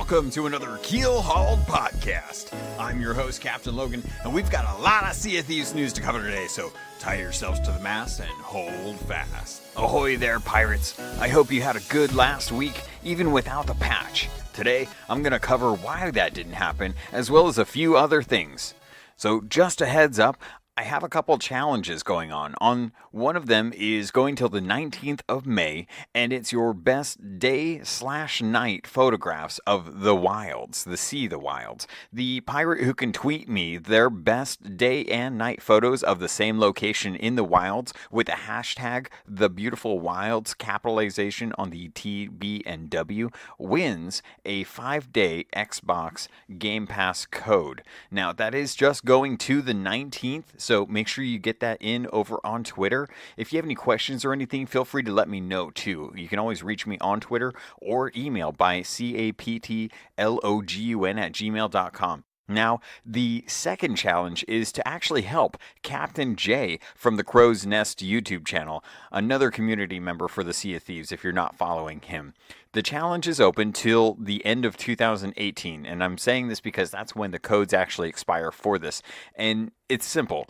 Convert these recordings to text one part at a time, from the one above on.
welcome to another Keelhauled podcast. I'm your host, CaptainLogun, and we've got a lot of Sea of Thieves news to cover today, so tie yourselves to the mast and hold fast. Ahoy there, pirates. I hope you had a good last week, even without the patch. Today, I'm going to cover why that didn't happen, as well as a few other things. So just a heads up, I have a couple challenges going on. One of them is going till the 19th of May, and it's your best day/night photographs of the wilds, the wilds. The pirate who can tweet me their best day and night photos of the same location in the wilds with the hashtag #TheBeautifulWilds, capitalization on the T, B, and W, wins a 5-day Xbox Game Passcode. Now, that is just going to the 19th, so make sure you get that in over on Twitter. If you have any questions or anything, feel free to let me know too. You can always reach me on Twitter or email by CaptainLogun@gmail.com. Now, the second challenge is to actually help Captain J from the Crow's Nest YouTube channel, another community member for the Sea of Thieves if you're not following him. The challenge is open till the end of 2018, and I'm saying this because that's when the codes actually expire for this. And it's simple.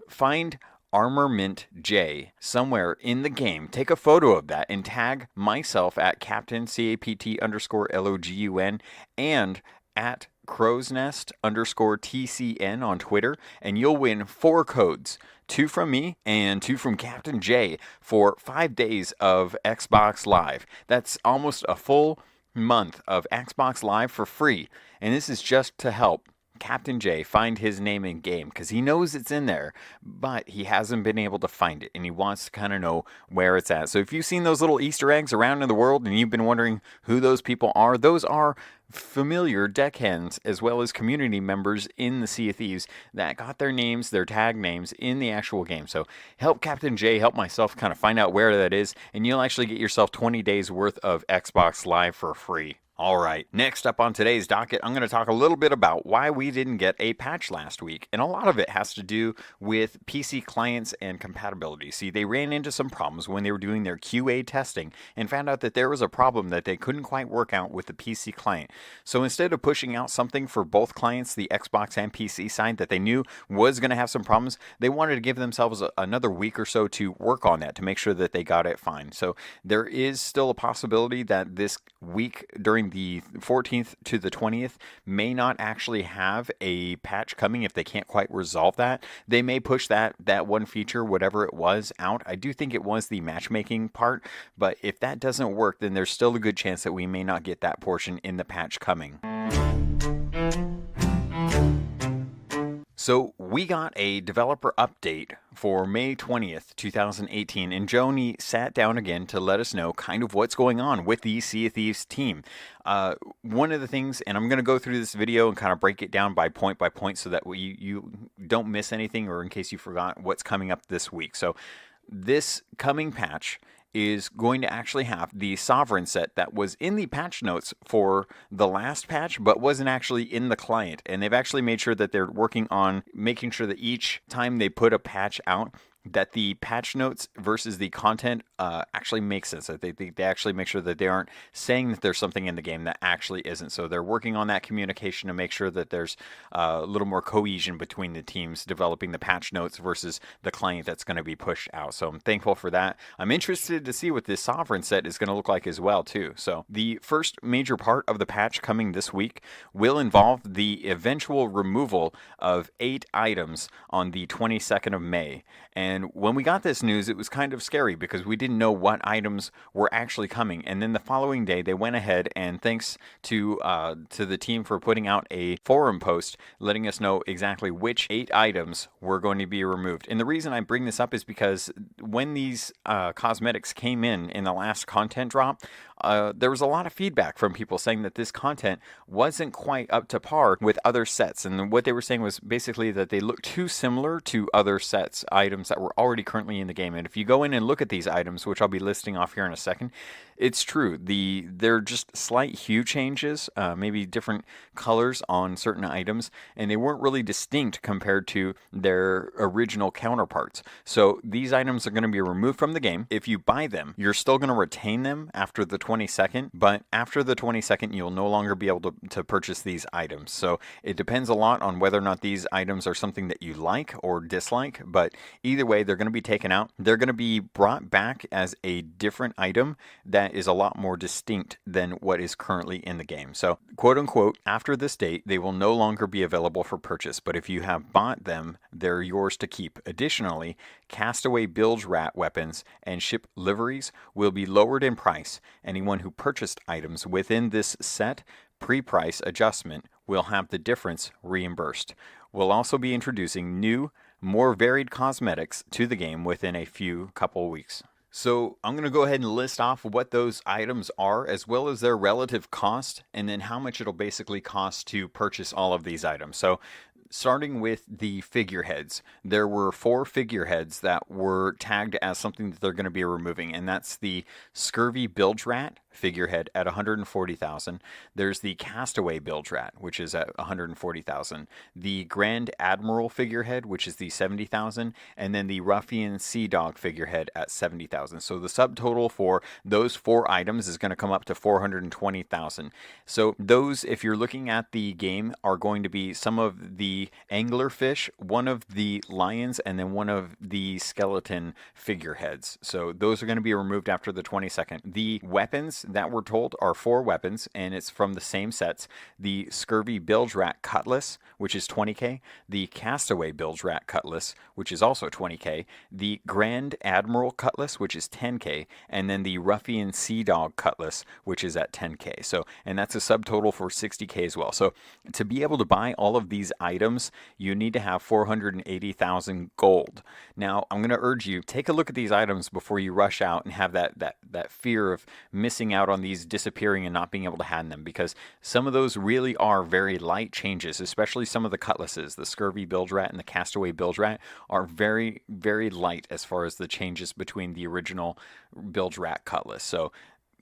Find Armament J somewhere in the game, take a photo of that, and tag myself at Captain, CAPT_LOGUN, and at crowsnest_TCN on Twitter, and you'll win 4 codes. 2 from me and 2 from Captain J for 5 days of Xbox Live. That's almost a full month of Xbox Live for free. And this is just to help Captain J find his name in game, because he knows it's in there, but he hasn't been able to find it, and he wants to kind of know where it's at. So if you've seen those little Easter eggs around in the world and you've been wondering who those people are, those are familiar deckhands as well as community members in the Sea of Thieves that got their names, their tag names in the actual game. So help Captain J, help myself kind of find out where that is, and you'll actually get yourself 20 days worth of Xbox Live for free. All right, next up on today's docket, I'm going to talk a little bit about why we didn't get a patch last week. And a lot of it has to do with PC clients and compatibility. See, they ran into some problems when they were doing their QA testing and found out that there was a problem that they couldn't quite work out with the PC client. So instead of pushing out something for both clients, the Xbox and PC side, that they knew was going to have some problems, they wanted to give themselves another week or so to work on that to make sure that they got it fine. So there is still a possibility that this week during the 14th to the 20th may not actually have a patch coming if they can't quite resolve that. They may push that one feature, whatever it was, out. I do think it was the matchmaking part, but if that doesn't work, then there's still a good chance that we may not get that portion in the patch coming. So we got a developer update for May 20th, 2018, and Joni sat down again to let us know kind of what's going on with the Sea of Thieves team. One of the things, and I'm going to go through this video and kind of break it down by point so that you don't miss anything, or in case you forgot what's coming up this week. So this coming patch is going to actually have the sovereign set that was in the patch notes for the last patch, but wasn't actually in the client. And they've actually made sure that they're working on making sure that each time they put a patch out, that the patch notes versus the content actually makes sense. That they actually make sure that they aren't saying that there's something in the game that actually isn't. So they're working on that communication to make sure that there's a little more cohesion between the teams developing the patch notes versus the client that's going to be pushed out. So I'm thankful for that. I'm interested to see what this sovereign set is going to look like as well too. So the first major part of the patch coming this week will involve the eventual removal of 8 items on the 22nd of May. And when we got this news, it was kind of scary because we didn't know what items were actually coming. And then the following day, they went ahead, and thanks to the team for putting out a forum post letting us know exactly which 8 items were going to be removed. And the reason I bring this up is because when these cosmetics came in the last content drop, there was a lot of feedback from people saying that this content wasn't quite up to par with other sets. And what they were saying was basically that they looked too similar to other sets, items that were were already currently in the game. And if you go in and look at these items, which I'll be listing off here in a second, it's true. They're just slight hue changes, maybe different colors on certain items, and they weren't really distinct compared to their original counterparts. So these items are going to be removed from the game. If you buy them, you're still going to retain them after the 22nd, but after the 22nd, you'll no longer be able to purchase these items. So it depends a lot on whether or not these items are something that you like or dislike, but either way, they're going to be taken out. They're going to be brought back as a different item that is a lot more distinct than what is currently in the game. So, quote unquote, after this date, they will no longer be available for purchase, but if you have bought them, they're yours to keep. Additionally, castaway bilge rat weapons and ship liveries will be lowered in price. Anyone who purchased items within this set pre-price adjustment will have the difference reimbursed. We'll also be introducing new, more varied cosmetics to the game within a couple weeks. So I'm going to go ahead and list off what those items are, as well as their relative cost, and then how much it'll basically cost to purchase all of these items. So starting with the figureheads, there were 4 figureheads that were tagged as something that they're going to be removing, and that's the Scurvy Bilge Rat figurehead at 140,000. There's the Castaway Bilge Rat, which is at 140,000. The Grand Admiral figurehead, which is the 70,000, and then the Ruffian Sea Dog figurehead at 70,000. So the subtotal for those 4 items is going to come up to 420,000. So those, if you're looking at the game, are going to be some of the anglerfish, one of the lions, and then one of the skeleton figureheads. So those are going to be removed after the 22nd. The weapons that we're told are 4 weapons, and it's from the same sets. The Scurvy Bilge Rat Cutlass, which is 20k. The Castaway Bilge Rat Cutlass, which is also 20k. The Grand Admiral Cutlass, which is 10k. And then the Ruffian Sea Dog Cutlass, which is at 10k. So, and that's a subtotal for 60k as well. So to be able to buy all of these items, you need to have 480,000 gold. Now, I'm going to urge you, take a look at these items before you rush out and have that fear of missing out on these disappearing and not being able to hand them, because some of those really are very light changes, especially some of the cutlasses. The Scurvy Bilge Rat and the Castaway Bilge Rat are very, very light as far as the changes between the original Bilge Rat Cutlass. So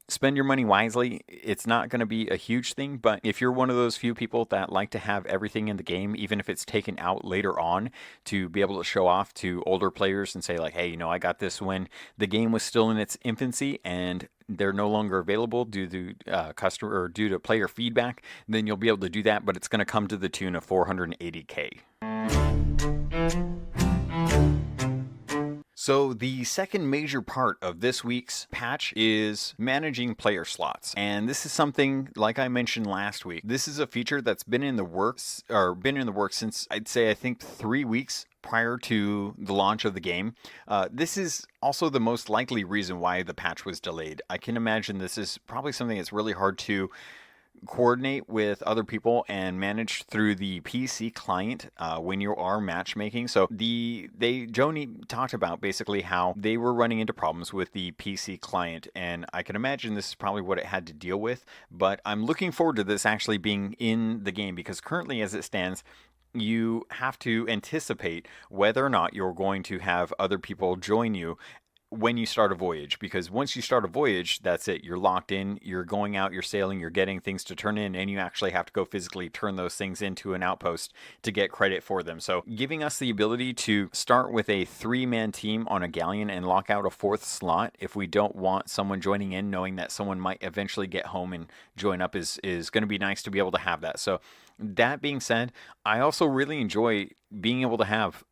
spend your money wisely. It's not going to be a huge thing, but if you're one of those few people that like to have everything in the game, even if it's taken out later on, to be able to show off to older players and say like, hey, I got this when the game was still in its infancy and they're no longer available due to due to player feedback, then you'll be able to do that, but it's going to come to the tune of 480k. So the second major part of this week's patch is managing player slots. And this is something, like I mentioned last week, this is a feature that's been in the works since I think 3 weeks prior to the launch of the game. This is also the most likely reason why the patch was delayed. I can imagine this is probably something that's really hard to coordinate with other people and manage through the PC client when you are matchmaking. So Joni talked about basically how they were running into problems with the PC client, and I can imagine this is probably what it had to deal with, but I'm looking forward to this actually being in the game, because currently as it stands, you have to anticipate whether or not you're going to have other people join you when you start a voyage, because once you start a voyage, that's it. You're locked in, you're going out, you're sailing, you're getting things to turn in, and you actually have to go physically turn those things into an outpost to get credit for them. So giving us the ability to start with a 3-man team on a galleon and lock out a 4th slot if we don't want someone joining in, knowing that someone might eventually get home and join up, is going to be nice to be able to have that. So that being said, I also really enjoy being able to have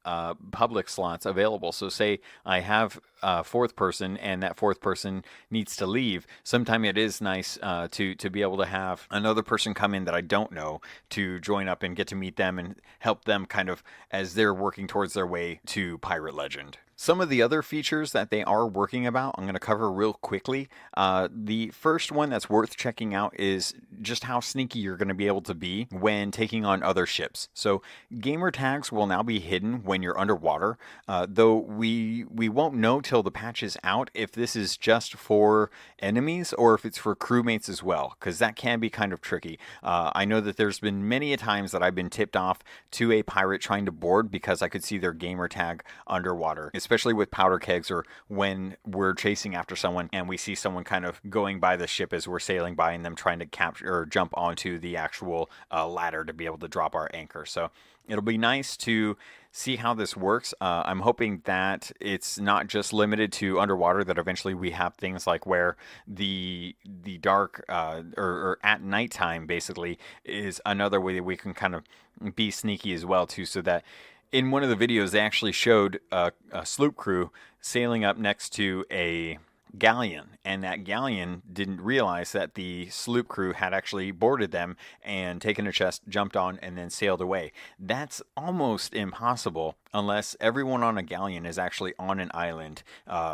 public slots available. So say I have a 4th person and that 4th person needs to leave. Sometime it is nice to be able to have another person come in that I don't know to join up and get to meet them and help them kind of as they're working towards their way to Pirate Legend. Some of the other features that they are working about, I'm going to cover real quickly. The first one that's worth checking out is just how sneaky you're going to be able to be when taking on other ships. So gamer tags will now be hidden when you're underwater, though we won't know till the patch is out if this is just for enemies or if it's for crewmates as well, because that can be kind of tricky. I know that there's been many a times that I've been tipped off to a pirate trying to board because I could see their gamer tag underwater. especially with powder kegs, or when we're chasing after someone and we see someone kind of going by the ship as we're sailing by, and them trying to capture or jump onto the actual ladder to be able to drop our anchor. So it'll be nice to see how this works. I'm hoping that it's not just limited to underwater, that eventually we have things like where the dark or at nighttime basically is another way that we can kind of be sneaky as well too, so that in one of the videos they actually showed a sloop crew sailing up next to a galleon, and that galleon didn't realize that the sloop crew had actually boarded them and taken a chest, jumped on, and then sailed away. That's almost impossible unless everyone on a galleon is actually on an island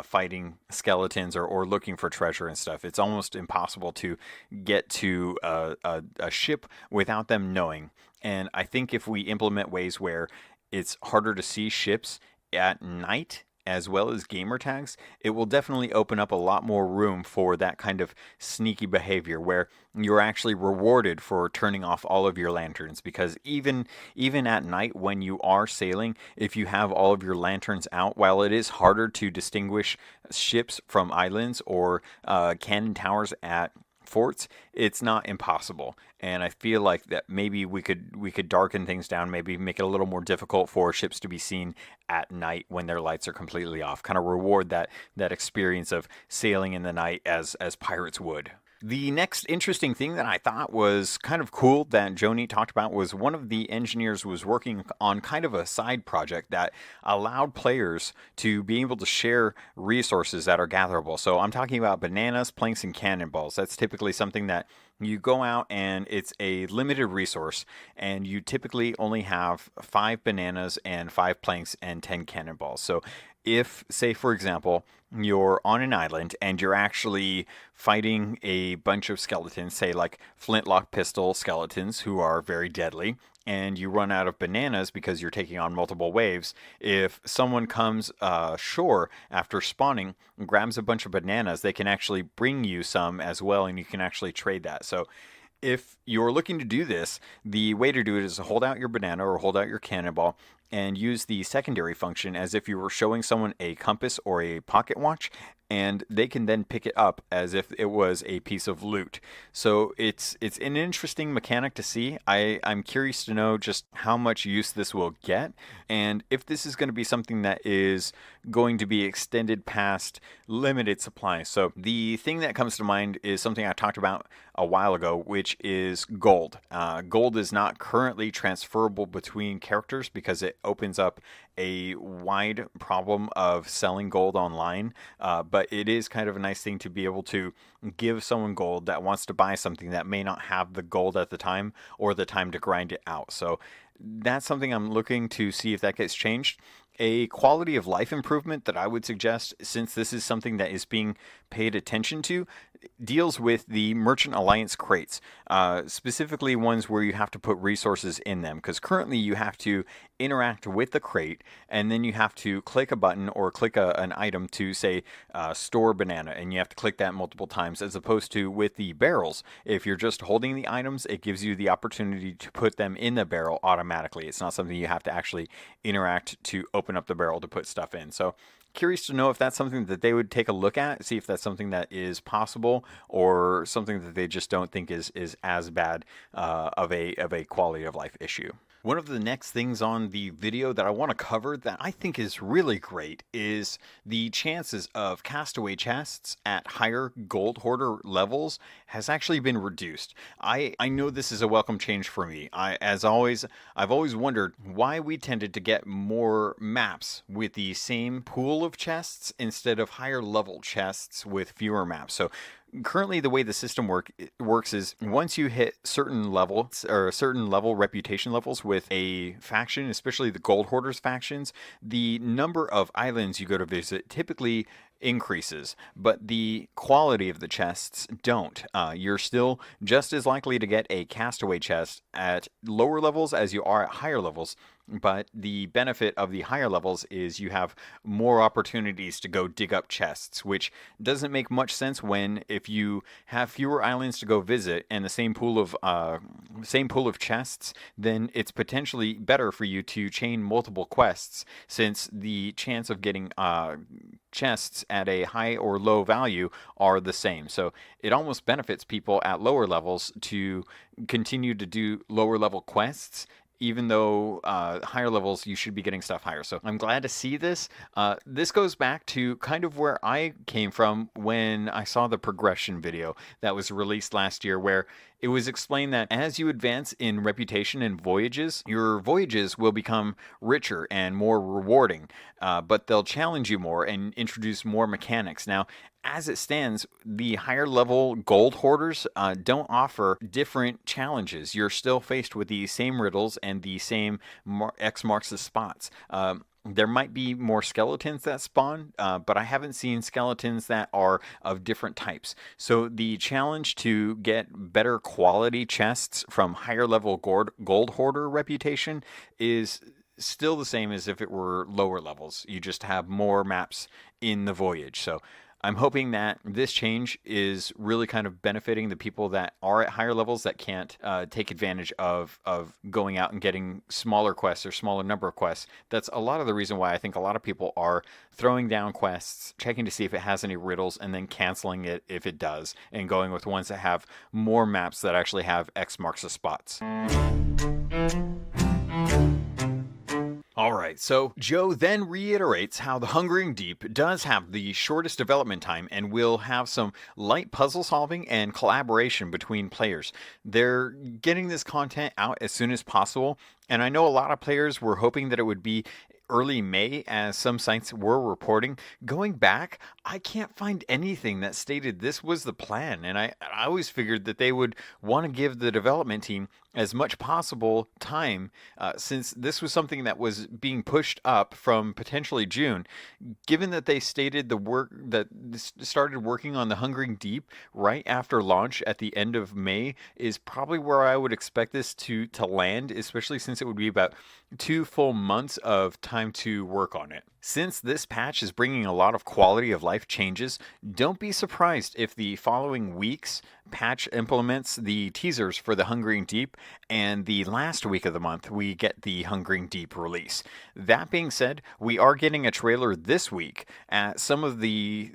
fighting skeletons or looking for treasure and stuff. It's almost impossible to get to a ship without them knowing. And I think if we implement ways where it's harder to see ships at night, as well as gamer tags, it will definitely open up a lot more room for that kind of sneaky behavior where you're actually rewarded for turning off all of your lanterns. Because even at night when you are sailing, if you have all of your lanterns out, while it is harder to distinguish ships from islands or cannon towers at forts, it's not impossible. And I feel like that maybe we could darken things down, maybe make it a little more difficult for ships to be seen at night when their lights are completely off. Kind of reward that experience of sailing in the night as pirates would. The next interesting thing that I thought was kind of cool that Joni talked about was one of the engineers was working on kind of a side project that allowed players to be able to share resources that are gatherable. So I'm talking about bananas, planks, and cannonballs. That's typically something that you go out and it's a limited resource, and you typically only have 5 bananas and 5 planks and 10 cannonballs. So if, say, for example, you're on an island and you're actually fighting a bunch of skeletons, say like flintlock pistol skeletons who are very deadly, and you run out of bananas because you're taking on multiple waves, if someone comes ashore after spawning and grabs a bunch of bananas, they can actually bring you some as well, and you can actually trade that. So if you're looking to do this, the way to do it is to hold out your banana or hold out your cannonball and use the secondary function as if you were showing someone a compass or a pocket watch, and they can then pick it up as if it was a piece of loot. So it's an interesting mechanic to see. I'm curious to know just how much use this will get, and if this is going to be something that is going to be extended past limited supply. So the thing that comes to mind is something I talked about a while ago, which is gold. Gold is not currently transferable between characters because it opens up a wide problem of selling gold online, but it is kind of a nice thing to be able to give someone gold that wants to buy something that may not have the gold at the time or the time to grind it out. So that's something I'm looking to see if that gets changed. A quality of life improvement that I would suggest, since this is something that is being paid attention to, deals with the Merchant Alliance crates, specifically ones where you have to put resources in them, because currently you have to interact with the crate and then you have to click a button or click an item to say store banana, and you have to click that multiple times, as opposed to with the barrels. If you're just holding the items, it gives you the opportunity to put them in the barrel automatically. It's not something you have to actually interact to open up the barrel to put stuff in. So curious to know if that's something that they would take a look at, see if that's something that is possible or something that they just don't think is as bad of a quality of life issue. One of the next things on the video that I want to cover that I think is really great is the chances of castaway chests at higher gold hoarder levels has actually been reduced. I know this is a welcome change for me. I've always wondered why we tended to get more maps with the same pool of chests instead of higher level chests with fewer maps. So currently the way the system works is once you hit certain levels or certain level reputation levels with a faction, especially the gold hoarders factions, the number of islands you go to visit typically increases, but the quality of the chests don't. You're still just as likely to get a castaway chest at lower levels as you are at higher levels. But the benefit of the higher levels is you have more opportunities to go dig up chests, which doesn't make much sense when if you have fewer islands to go visit and the same pool of chests, then it's potentially better for you to chain multiple quests, since the chance of getting chests at a high or low value are the same. So it almost benefits people at lower levels to continue to do lower level quests, even though higher levels you should be getting stuff higher. So I'm glad to see this. This goes back to kind of where I came from when I saw the progression video that was released last year, where it was explained that as you advance in reputation and voyages, your voyages will become richer and more rewarding, but they'll challenge you more and introduce more mechanics. Now, as it stands, the higher level gold hoarders don't offer different challenges. You're still faced with the same riddles and the same X marks the spots. There might be more skeletons that spawn, but I haven't seen skeletons that are of different types. So the challenge to get better quality chests from higher level gold hoarder reputation is still the same as if it were lower levels. You just have more maps in the voyage. So I'm hoping that this change is really kind of benefiting the people that are at higher levels that can't take advantage of going out and getting smaller quests or smaller number of quests. That's a lot of the reason why I think a lot of people are throwing down quests, checking to see if it has any riddles, and then canceling it if it does, and going with ones that have more maps that actually have X marks the spots. All right, so Joe then reiterates how the Hungering Deep does have the shortest development time and will have some light puzzle solving and collaboration between players. They're getting this content out as soon as possible, and I know a lot of players were hoping that it would be early May, as some sites were reporting. Going back, I can't find anything that stated this was the plan, and I always figured that they would want to give the development team as much possible time, since this was something that was being pushed up from potentially June. Given that they stated the work that started working on the Hungering Deep right after launch at the end of May is probably where I would expect this to land, especially since it would be about 2 full months of time to work on it. Since this patch is bringing a lot of quality of life changes, don't be surprised if the following week's patch implements the teasers for the Hungering Deep, and the last week of the month we get the Hungering Deep release. That being said, we are getting a trailer this week at some of the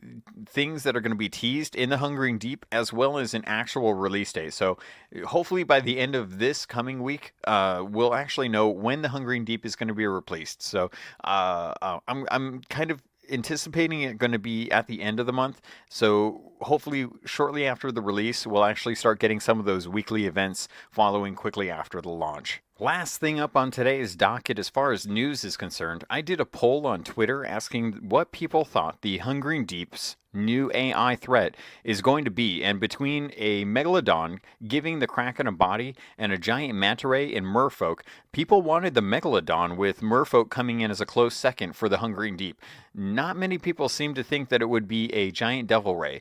things that are going to be teased in the Hungering Deep, as well as an actual release date. So hopefully by the end of this coming week, we'll actually know when the Hungering Deep is going to be released. So I'm kind of anticipating it going to be at the end of the month, so hopefully shortly after the release we'll actually start getting some of those weekly events following quickly after the launch. Last thing up on today's docket as far as news is concerned, I did a poll on Twitter asking what people thought the Hungering Deep's new AI threat is going to be, and between a Megalodon giving the Kraken a body and a giant manta ray in merfolk, people wanted the Megalodon, with merfolk coming in as a close second for the Hungering Deep. Not many people seem to think that it would be a giant devil ray.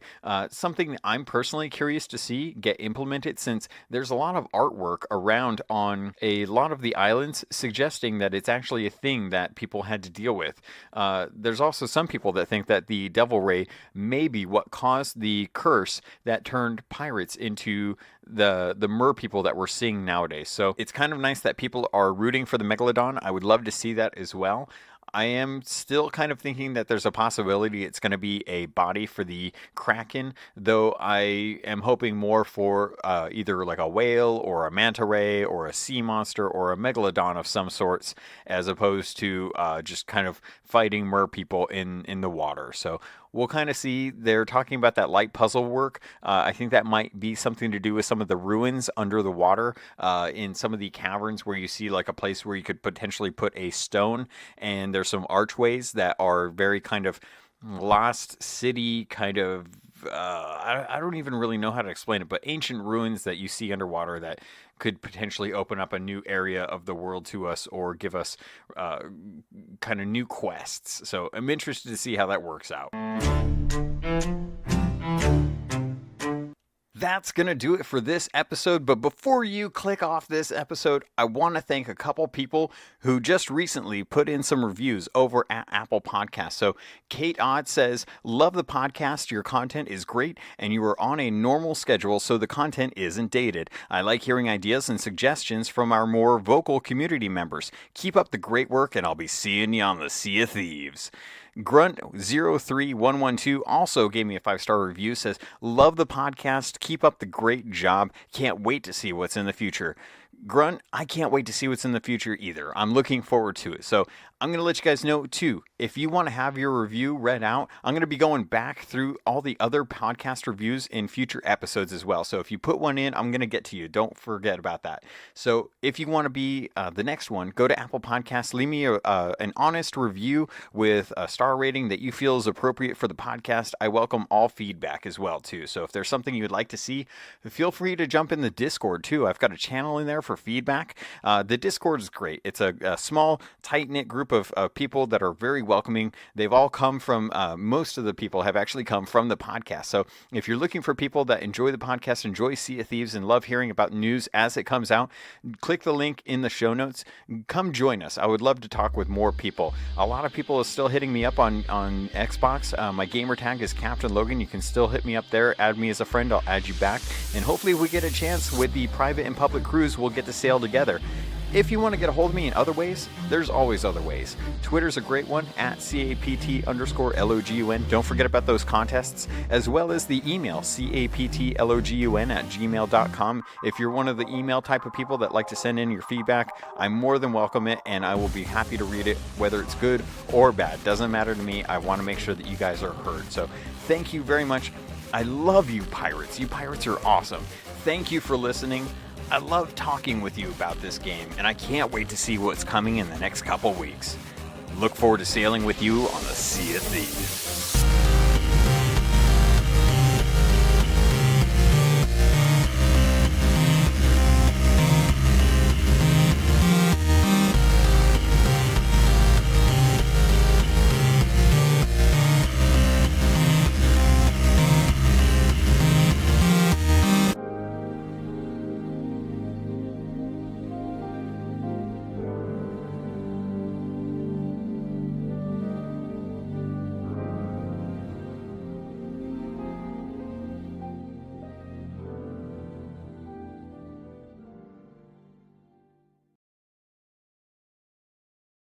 Something I'm personally curious to see get implemented, since there's a lot of artwork around on a lot of the islands suggesting that it's actually a thing that people had to deal with. There's also some people that think that the devil ray may be what caused the curse that turned pirates into the mer people that we're seeing nowadays. So it's kind of nice that people are rooting for the Megalodon. I would love to see that as well. I am still kind of thinking that there's a possibility it's going to be a body for the Kraken, though I am hoping more for either like a whale or a manta ray or a sea monster or a Megalodon of some sorts, as opposed to just kind of fighting mer people in the water. So we'll kind of see. They're talking about that light puzzle work. I think that might be something to do with some of the ruins under the water, in some of the caverns where you see like a place where you could potentially put a stone, and there's some archways that are very kind of lost city kind of, I don't even really know how to explain it, but ancient ruins that you see underwater that could potentially open up a new area of the world to us, or give us kind of new quests. So I'm interested to see how that works out. that's going to do it for this episode. But before you click off this episode, I want to thank a couple people who just recently put in some reviews over at Apple Podcasts. So Kate Odd says, love the podcast. Your content is great and you are on a normal schedule, so the content isn't dated. I like hearing ideas and suggestions from our more vocal community members. Keep up the great work and I'll be seeing you on the Sea of Thieves. Grunt03112 also gave me a 5-star review, says, love the podcast, keep up the great job, can't wait to see what's in the future. Grunt, I can't wait to see what's in the future either. I'm looking forward to it. So I'm going to let you guys know too, if you want to have your review read out, I'm going to be going back through all the other podcast reviews in future episodes as well. So if you put one in, I'm going to get to you. Don't forget about that. So if you want to be the next one, go to Apple Podcasts, leave me an honest review with a star rating that you feel is appropriate for the podcast. I welcome all feedback as well too. So if there's something you'd like to see, feel free to jump in the Discord too. I've got a channel in there for feedback. The Discord is great. It's a small, tight-knit group of people that are very welcoming. They've all come from, most of the people have actually come from the podcast. So if you're looking for people that enjoy the podcast, enjoy Sea of Thieves, and love hearing about news as it comes out, click the link in the show notes. Come join us. I would love to talk with more people. A lot of people are still hitting me up on Xbox. My Gamertag is CaptainLogun. You can still hit me up there. Add me as a friend. I'll add you back. And hopefully we get a chance with the private and public cruise. We'll get to sail together. If you want to get a hold of me in other ways, there's always other ways. Twitter's a great one, at CAPT_LOGUN. Don't forget about those contests, as well as the email, CAPTLOGUN@gmail.com. If you're one of the email type of people that like to send in your feedback, I'm more than welcome it, and I will be happy to read it, whether it's good or bad. Doesn't matter to me. I want to make sure that you guys are heard. So thank you very much. I love you, pirates. You pirates are awesome. Thank you for listening. I love talking with you about this game, and I can't wait to see what's coming in the next couple weeks. Look forward to sailing with you on the Sea of Thieves.